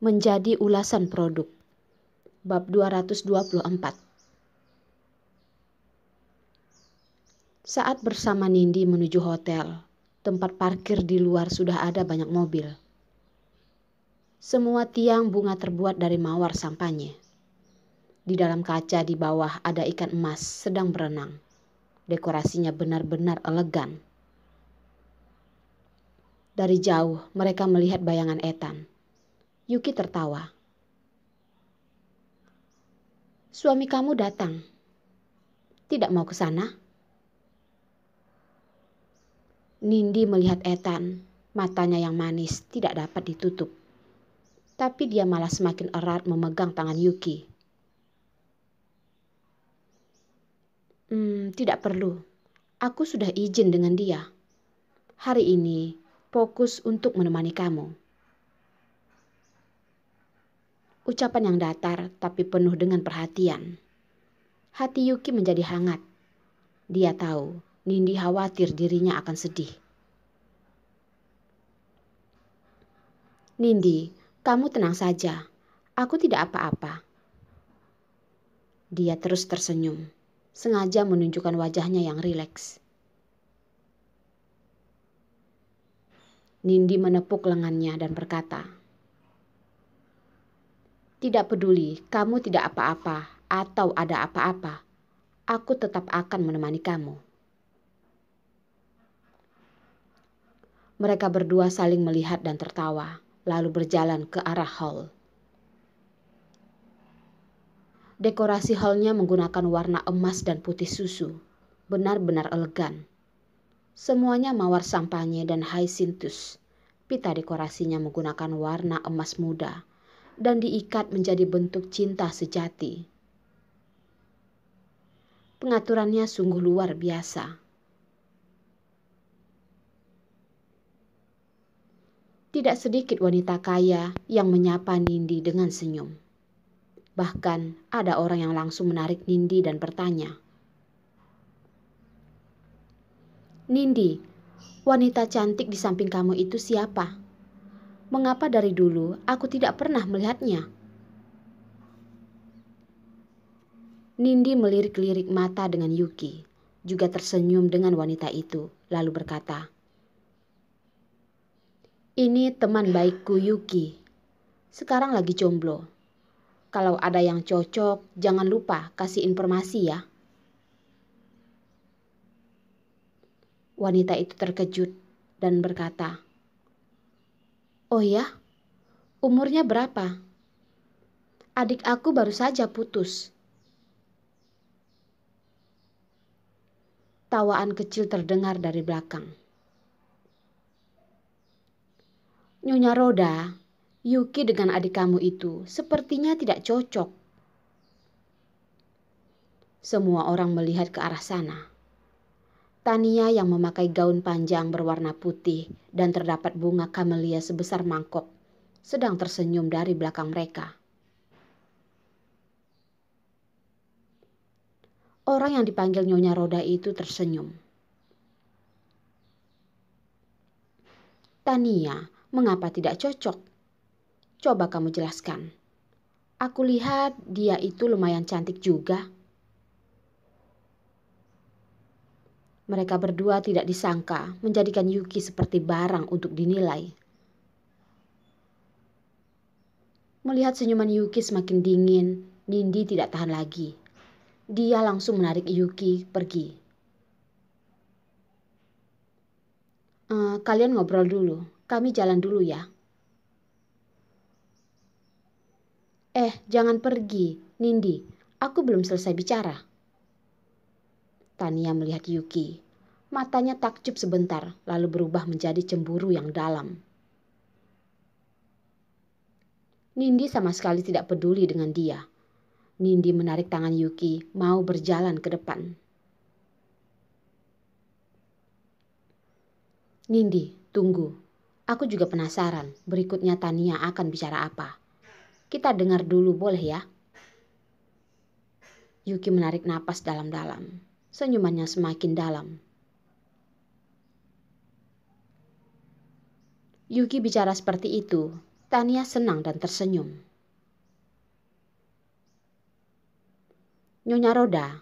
Menjadi ulasan produk. Bab 224. Saat bersama Nindi menuju hotel, tempat parkir di luar sudah ada banyak mobil. Semua tiang bunga terbuat dari mawar sampanye. Di dalam kaca di bawah ada ikan emas sedang berenang. Dekorasinya benar-benar elegan. Dari jauh mereka melihat bayangan Ethan. Yuki tertawa. "Suami kamu datang. Tidak mau ke sana?" Nindi melihat Ethan, matanya yang manis tidak dapat ditutup. Tapi dia malah semakin erat memegang tangan Yuki. Tidak perlu. Aku sudah izin dengan dia. Hari ini fokus untuk menemani kamu." Ucapan yang datar tapi penuh dengan perhatian. Hati Yuki menjadi hangat. Dia tahu Nindi khawatir dirinya akan sedih. "Nindi, kamu tenang saja. Aku tidak apa-apa." Dia terus tersenyum, sengaja menunjukkan wajahnya yang rileks. Nindi menepuk lengannya dan berkata, "Tidak peduli kamu tidak apa-apa atau ada apa-apa, aku tetap akan menemani kamu." Mereka berdua saling melihat dan tertawa, lalu berjalan ke arah hall. Dekorasi hallnya menggunakan warna emas dan putih susu, benar-benar elegan. Semuanya mawar sampanye dan hyacinthus. Pita dekorasinya menggunakan warna emas muda dan diikat menjadi bentuk cinta sejati. Pengaturannya sungguh luar biasa. Tidak sedikit wanita kaya yang menyapa Nindi dengan senyum. Bahkan ada orang yang langsung menarik Nindi dan bertanya, "Nindi, wanita cantik di samping kamu itu siapa? Mengapa dari dulu aku tidak pernah melihatnya?" Nindi melirik-lirik mata dengan Yuki, juga tersenyum dengan wanita itu, lalu berkata, "Ini teman baikku Yuki. Sekarang lagi jomblo. Kalau ada yang cocok, jangan lupa kasih informasi ya." Wanita itu terkejut dan berkata, "Oh ya? Umurnya berapa? Adik aku baru saja putus." Tawaan kecil terdengar dari belakang. "Nyonya Roda, Yuki dengan adik kamu itu sepertinya tidak cocok." Semua orang melihat ke arah sana. Tania yang memakai gaun panjang berwarna putih dan terdapat bunga kamelia sebesar mangkok sedang tersenyum dari belakang mereka. Orang yang dipanggil Nyonya Roda itu tersenyum. "Tania, mengapa tidak cocok? Coba kamu jelaskan. Aku lihat dia itu lumayan cantik juga." Mereka berdua tidak disangka menjadikan Yuki seperti barang untuk dinilai. Melihat senyuman Yuki semakin dingin, Nindi tidak tahan lagi. Dia langsung menarik Yuki pergi. "Kalian ngobrol dulu, kami jalan dulu ya." Jangan pergi, Nindi. Aku belum selesai bicara." Tania melihat Yuki. Matanya takjub sebentar, lalu berubah menjadi cemburu yang dalam. Nindi sama sekali tidak peduli dengan dia. Nindi menarik tangan Yuki, mau berjalan ke depan. "Nindi, tunggu. Aku juga penasaran berikutnya Tania akan bicara apa. Kita dengar dulu boleh ya?" Yuki menarik napas dalam-dalam. Senyumannya semakin dalam. Yuki bicara seperti itu, Tania senang dan tersenyum. Nyonya Roda,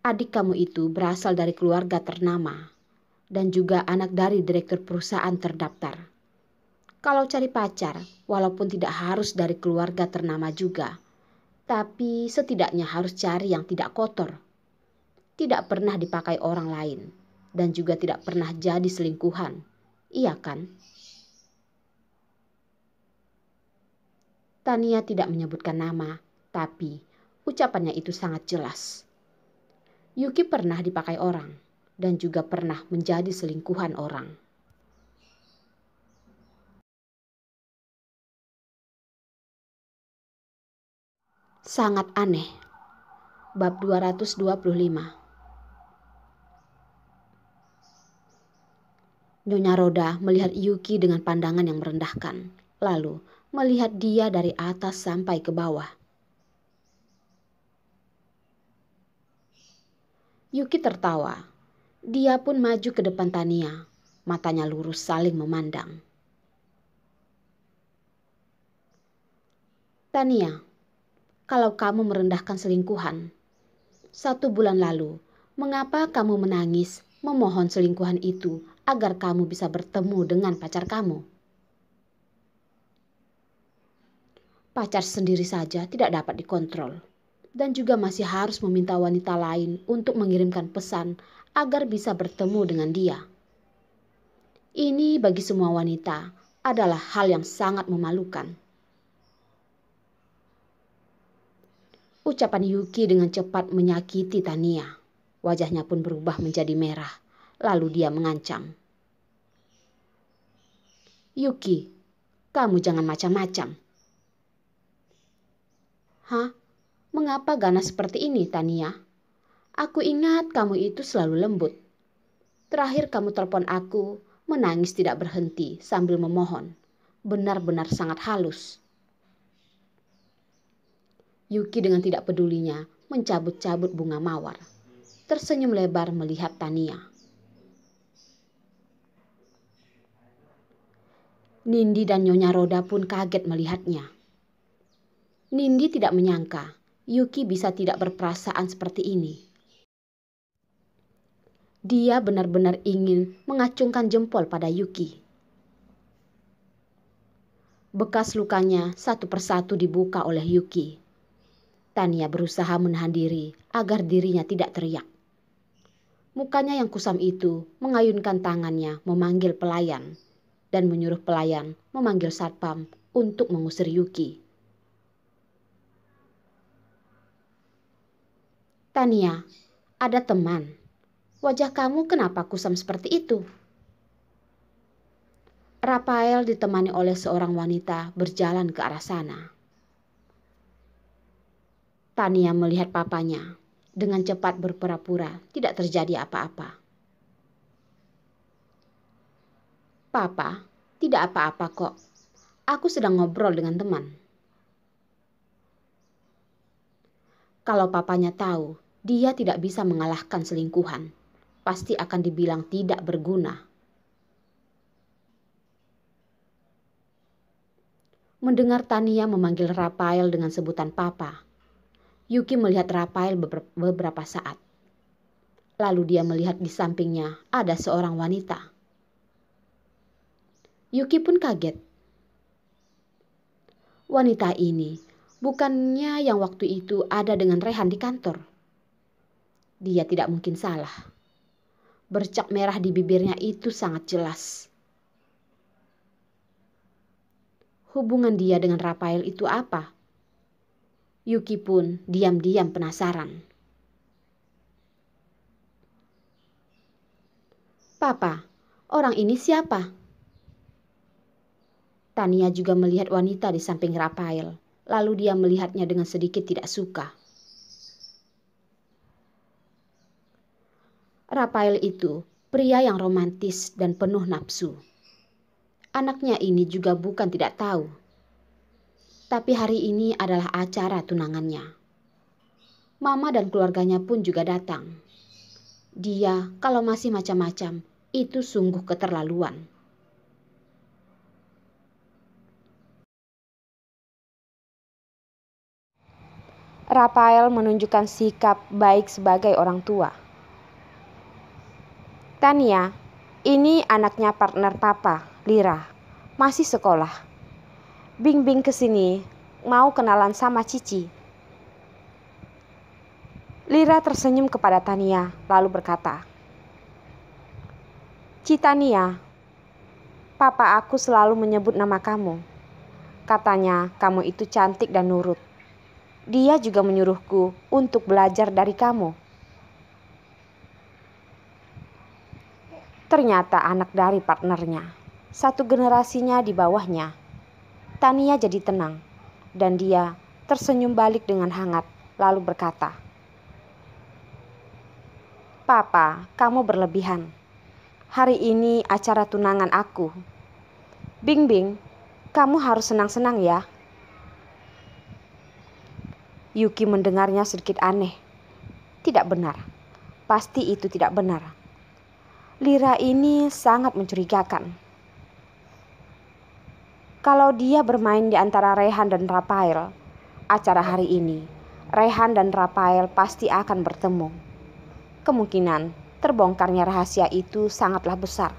adik kamu itu berasal dari keluarga ternama dan juga anak dari direktur perusahaan terdaftar. Kalau cari pacar, walaupun tidak harus dari keluarga ternama juga, tapi setidaknya harus cari yang tidak kotor, tidak pernah dipakai orang lain, dan juga tidak pernah jadi selingkuhan. Iya kan? Tania tidak menyebutkan nama, tapi ucapannya itu sangat jelas. Yuki pernah dipakai orang, dan juga pernah menjadi selingkuhan orang. Sangat aneh. Bab 225. Nyonya Roda melihat Yuki dengan pandangan yang merendahkan, lalu melihat dia dari atas sampai ke bawah. Yuki tertawa. Dia pun maju ke depan Tania, matanya lurus saling memandang. Tania, kalau kamu merendahkan selingkuhan, 1 bulan lalu, mengapa kamu menangis memohon selingkuhan itu agar kamu bisa bertemu dengan pacar kamu? Pacar sendiri saja tidak dapat dikontrol, dan juga masih harus meminta wanita lain untuk mengirimkan pesan agar bisa bertemu dengan dia. Ini bagi semua wanita adalah hal yang sangat memalukan. Ucapan Yuki dengan cepat menyakiti Tania. Wajahnya pun berubah menjadi merah, lalu dia mengancam. Yuki, kamu jangan macam-macam. Hah? Mengapa ganas seperti ini, Tania? Aku ingat kamu itu selalu lembut. Terakhir kamu telepon aku, menangis tidak berhenti sambil memohon. Benar-benar sangat halus. Yuki dengan tidak pedulinya mencabut-cabut bunga mawar. Tersenyum lebar melihat Tania. Nindi dan Nyonya Roda pun kaget melihatnya. Nindi tidak menyangka Yuki bisa tidak berperasaan seperti ini. Dia benar-benar ingin mengacungkan jempol pada Yuki. Bekas lukanya satu persatu dibuka oleh Yuki. Tania berusaha menahan diri agar dirinya tidak teriak. Mukanya yang kusam itu mengayunkan tangannya memanggil pelayan dan menyuruh pelayan memanggil satpam untuk mengusir Yuki. Tania, ada teman. Wajah kamu kenapa kusam seperti itu? Rafael ditemani oleh seorang wanita berjalan ke arah sana. Tania melihat papanya. Dengan cepat berpura-pura tidak terjadi apa-apa. Papa, tidak apa-apa kok. Aku sedang ngobrol dengan teman. Kalau papanya tahu dia tidak bisa mengalahkan selingkuhan, pasti akan dibilang tidak berguna. Mendengar Tania memanggil Rafael dengan sebutan papa, Yuki melihat Rafael beberapa saat. Lalu dia melihat di sampingnya ada seorang wanita. Yuki pun kaget. Wanita ini bukannya yang waktu itu ada dengan Rehan di kantor. Dia tidak mungkin salah. Bercak merah di bibirnya itu sangat jelas. Hubungan dia dengan Rafael itu apa? Yuki pun diam-diam penasaran. Papa, orang ini siapa? Tania juga melihat wanita di samping Rafael. Lalu dia melihatnya dengan sedikit tidak suka. Rafael itu pria yang romantis dan penuh nafsu. Anaknya ini juga bukan tidak tahu. Tapi hari ini adalah acara tunangannya. Mama dan keluarganya pun juga datang. Dia kalau masih macam-macam, itu sungguh keterlaluan. Rafael menunjukkan sikap baik sebagai orang tua. Tania, ini anaknya partner papa, Lira, masih sekolah. Bing kesini, mau kenalan sama Cici. Lira tersenyum kepada Tania, lalu berkata, Tania, papa aku selalu menyebut nama kamu. Katanya kamu itu cantik dan nurut. Dia juga menyuruhku untuk belajar dari kamu. Ternyata anak dari partnernya, satu generasinya di bawahnya. Tania jadi tenang, dan dia tersenyum balik dengan hangat, lalu berkata, Papa, kamu berlebihan. Hari ini acara tunangan aku. Bing, kamu harus senang-senang ya. Yuki mendengarnya sedikit aneh. Tidak benar, pasti itu tidak benar. Lira ini sangat mencurigakan. Kalau dia bermain di antara Rehan dan Rafael, acara hari ini, Rehan dan Rafael pasti akan bertemu. Kemungkinan terbongkarnya rahasia itu sangatlah besar.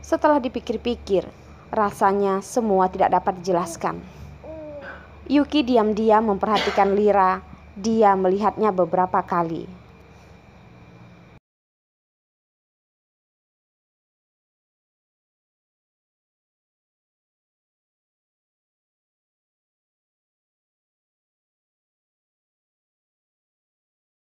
Setelah dipikir-pikir, rasanya semua tidak dapat dijelaskan. Yuki diam-diam memperhatikan Lira. Dia melihatnya beberapa kali,